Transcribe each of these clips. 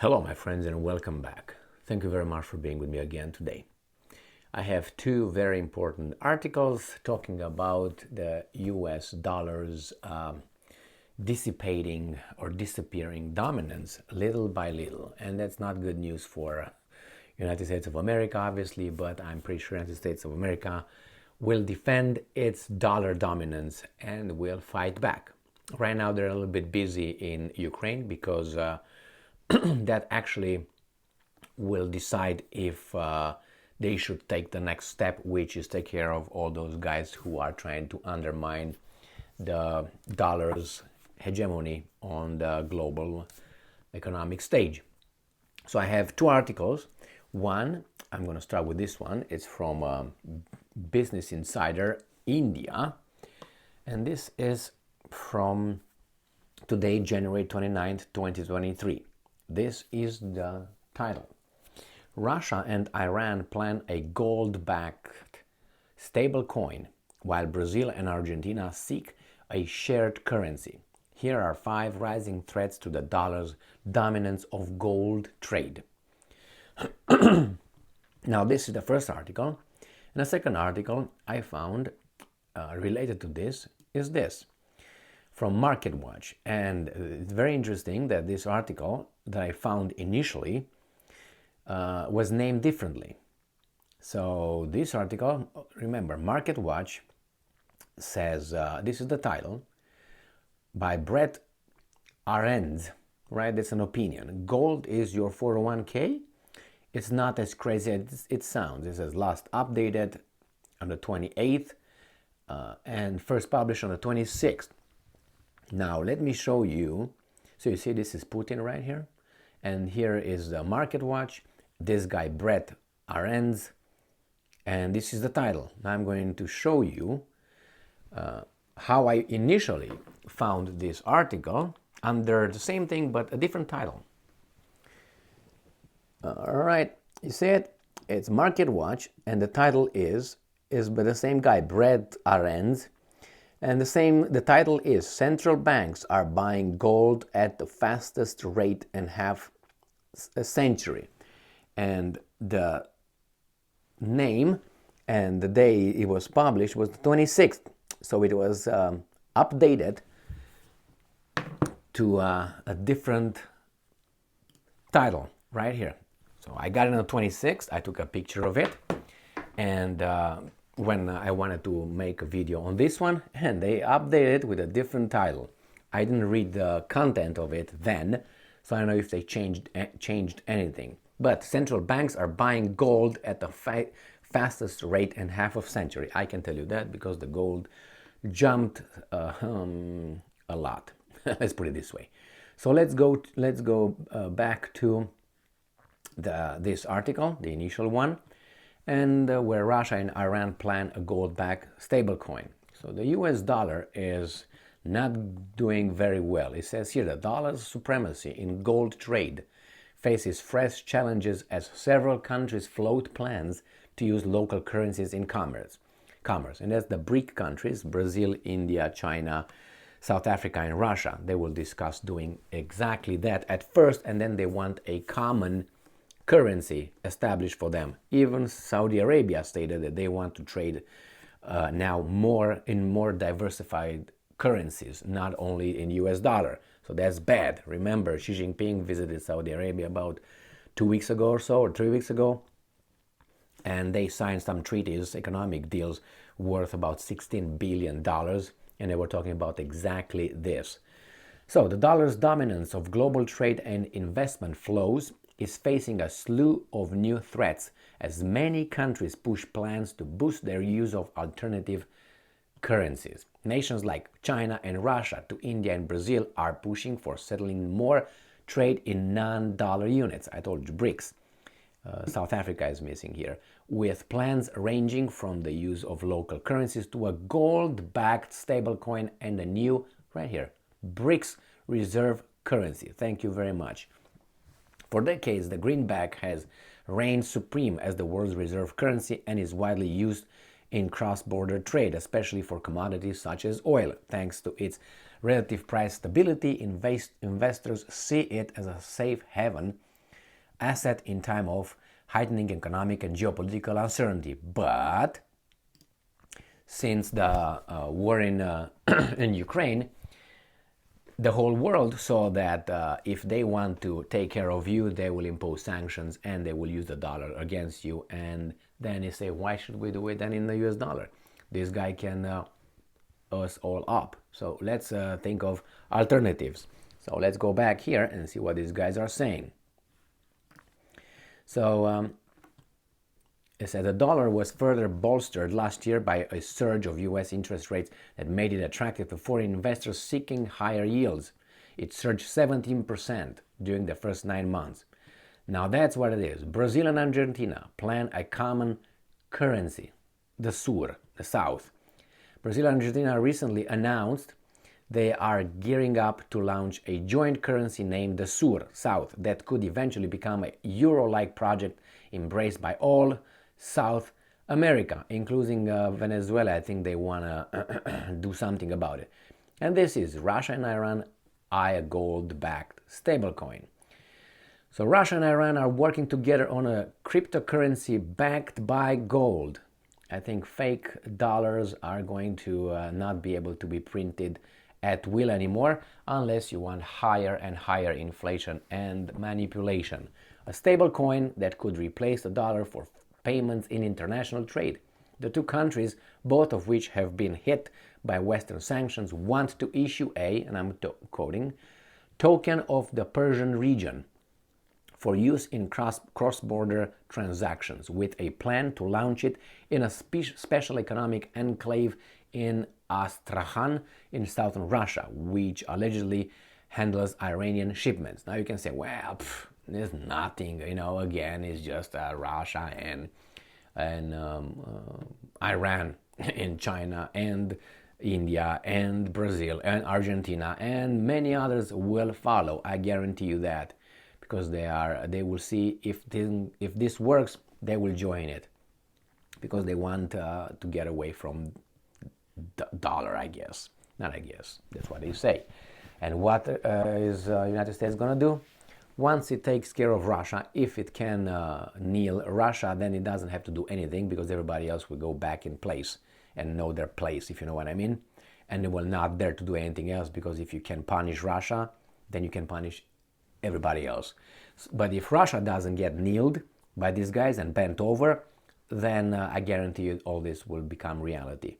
Hello, my friends, and welcome back. Thank you very much for being with me again today. I have two very important articles talking about the US dollar's dissipating or disappearing dominance little by little. And that's not good news for United States of America, obviously, but I'm pretty sure United States of America will defend its dollar dominance and will fight back. Right now, they're a little bit busy in Ukraine because that actually will decide if they should take the next step, which is take care of all those guys who are trying to undermine the dollar's hegemony on the global economic stage. So I have two articles. One, I'm going to start with this one. It's from Business Insider India, and this is from today, January 29th, 2023. This is the title. Russia and Iran plan a gold-backed stablecoin, while Brazil and Argentina seek a shared currency. Here are 5 rising threats to the dollar's dominance of gold trade. Now, this is the first article. And the second article I found related to this is this, from MarketWatch. And it's very interesting that this article that I found initially was named differently. So this article, remember, MarketWatch says, this is the title, by Brett Arends, right? That's an opinion. Gold is your 401k? It's not as crazy as it sounds. It says last updated on the 28th and first published on the 26th. Now, let me show you. So you see this is Putin right here. And here is the MarketWatch. This guy, Brett Arends. And this is the title. Now I'm going to show you how I initially found this article under the same thing, but a different title. All right, you see it? It's MarketWatch, and the title is by the same guy, Brett Arends. And the title is Central Banks Are Buying Gold at the Fastest Rate in Half a Century. And the name and the day it was published was the 26th. So it was updated to a different title right here. So I got it on the 26th. I took a picture of it. And when I wanted to make a video on this one, and they updated it with a different title. I didn't read the content of it then, so I don't know if they changed anything. But central banks are buying gold at the fastest rate in half a century. I can tell you that because the gold jumped a lot. Let's put it this way. So let's go back to this article, the initial one, and where Russia and Iran plan a gold-backed stablecoin. So the US dollar is not doing very well. It says here the dollar's supremacy in gold trade faces fresh challenges as several countries float plans to use local currencies in commerce. And that's the BRIC countries, Brazil, India, China, South Africa, and Russia. They will discuss doing exactly that at first, and then they want a common currency established for them. Even Saudi Arabia stated that they want to trade now more diversified currencies, not only in US dollar. So that's bad. Remember, Xi Jinping visited Saudi Arabia about 2 weeks ago or so, or 3 weeks ago, and they signed some treaties, economic deals worth about $16 billion, and they were talking about exactly this. So the dollar's dominance of global trade and investment flows is facing a slew of new threats as many countries push plans to boost their use of alternative currencies. Nations like China and Russia to India and Brazil are pushing for settling more trade in non-dollar units. I told you BRICS. South Africa is missing here, with plans ranging from the use of local currencies to a gold-backed stablecoin and a new, right here, BRICS reserve currency. Thank you very much. For decades, the greenback has reigned supreme as the world's reserve currency and is widely used in cross-border trade, especially for commodities such as oil. Thanks to its relative price stability, investors see it as a safe haven asset in time of heightening economic and geopolitical uncertainty. But since the war in, in Ukraine, the whole world saw that if they want to take care of you, they will impose sanctions and they will use the dollar against you. And then they say, why should we do it then in the US dollar? This guy can us all up. So let's think of alternatives. So let's go back here and see what these guys are saying. So it said the dollar was further bolstered last year by a surge of US interest rates that made it attractive to foreign investors seeking higher yields. It surged 17% during the first 9 months. Now that's what it is. Brazil and Argentina plan a common currency, the SUR, the South. Brazil and Argentina recently announced they are gearing up to launch a joint currency named the SUR, South, that could eventually become a euro-like project embraced by all South America, including Venezuela. I think they want to do something about it. And this is Russia and Iran eye a gold-backed stablecoin. So Russia and Iran are working together on a cryptocurrency backed by gold. I think fake dollars are going to not be able to be printed at will anymore unless you want higher and higher inflation and manipulation. A stable coin that could replace the dollar for payments in international trade. The two countries, both of which have been hit by Western sanctions, want to issue a, and I'm quoting, token of the Persian region for use in cross-border transactions, with a plan to launch it in a special economic enclave in Astrakhan in southern Russia, which allegedly handles Iranian shipments. Now you can say, well, there's nothing, again, it's just Russia and Iran and China and India and Brazil and Argentina and many others will follow. I guarantee you that, because they will see if this works, they will join it, because they want to get away from the dollar, I guess. Not I guess, that's what they say. And what is United States going to do? Once it takes care of Russia, if it can kneel Russia, then it doesn't have to do anything, because everybody else will go back in place and know their place, if you know what I mean. And they will not dare to do anything else, because if you can punish Russia, then you can punish everybody else. But if Russia doesn't get kneeled by these guys and bent over, then I guarantee you all this will become reality.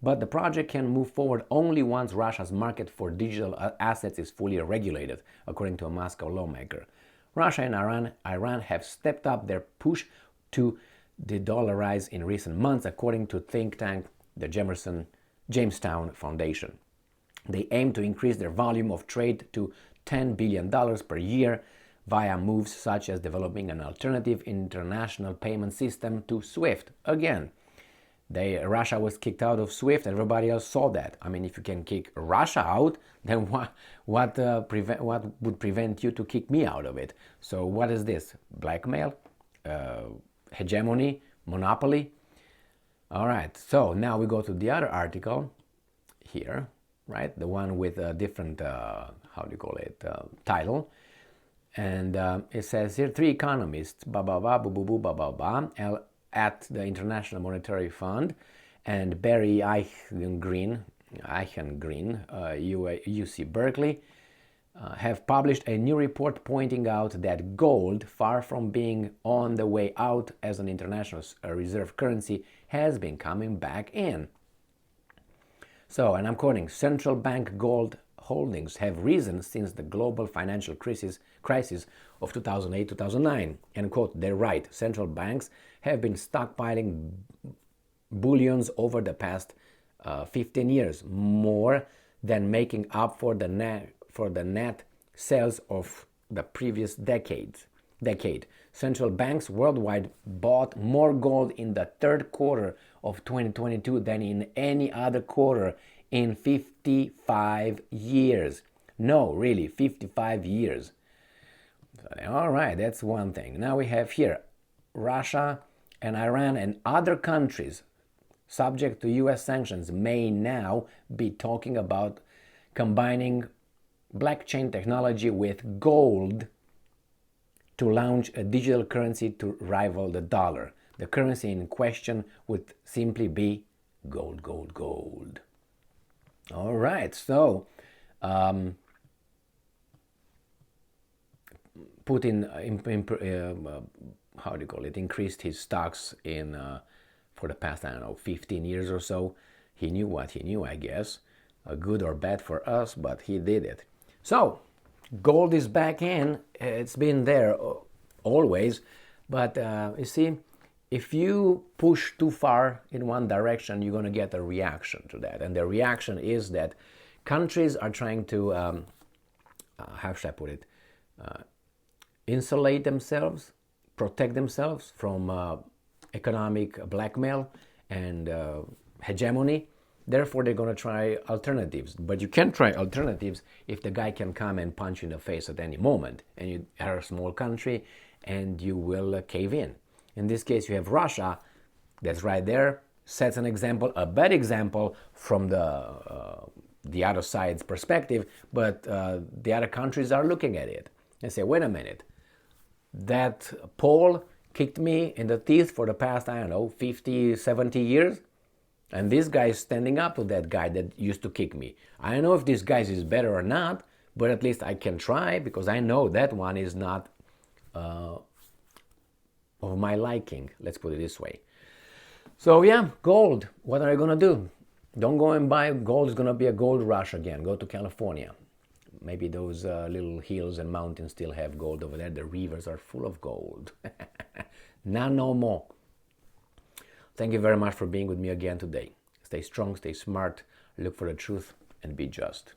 But the project can move forward only once Russia's market for digital assets is fully regulated, according to a Moscow lawmaker. Russia and Iran have stepped up their push to de-dollarize in recent months, according to think tank the Jamestown Foundation. They aim to increase their volume of trade to $10 billion per year via moves such as developing an alternative international payment system to SWIFT. Again, Russia was kicked out of SWIFT, and everybody else saw that. I mean, if you can kick Russia out, then what would prevent you to kick me out of it? So what is this? Blackmail? Hegemony? Monopoly? All right, so now we go to the other article here, right? The one with a different, title. And it says here, 3 economists, at the International Monetary Fund, and Barry Eichengreen, UC Berkeley, have published a new report pointing out that gold, far from being on the way out as an international reserve currency, has been coming back in. So, and I'm quoting, central bank gold holdings have risen since the global financial crisis of 2008-2009. End quote. They're right. Central banks have been stockpiling bullions over the past 15 years, more than making up for the net sales of the previous decade. Central banks worldwide bought more gold in the third quarter of 2022 than in any other quarter in 55 years. No, really, 55 years. All right, that's one thing. Now we have here Russia and Iran and other countries subject to US sanctions may now be talking about combining blockchain technology with gold to launch a digital currency to rival the dollar. The currency in question would simply be gold, gold, gold. All right, so Putin, how do you call it, increased his stocks in for the past, I don't know, 15 years or so. He knew what he knew, I guess. Good or bad for us, but he did it. So, gold is back in. It's been there always. But you see, if you push too far in one direction, you're going to get a reaction to that. And the reaction is that countries are trying to, how should I put it, insulate themselves, protect themselves from economic blackmail and hegemony. Therefore, they're going to try alternatives. But you can't try alternatives if the guy can come and punch you in the face at any moment. And you are a small country and you will cave in. In this case, you have Russia that's right there, sets an example, a bad example from the other side's perspective, but the other countries are looking at it and say, wait a minute, that Pole kicked me in the teeth for the past, I don't know, 50, 70 years. And this guy is standing up to that guy that used to kick me. I don't know if this guy is better or not, but at least I can try because I know that one is not of my liking. Let's put it this way. So yeah, gold. What are you going to do? Don't go and buy gold. It's going to be a gold rush again. Go to California. Maybe those little hills and mountains still have gold over there. The rivers are full of gold. Now no more. Thank you very much for being with me again today. Stay strong, stay smart, look for the truth, and be just.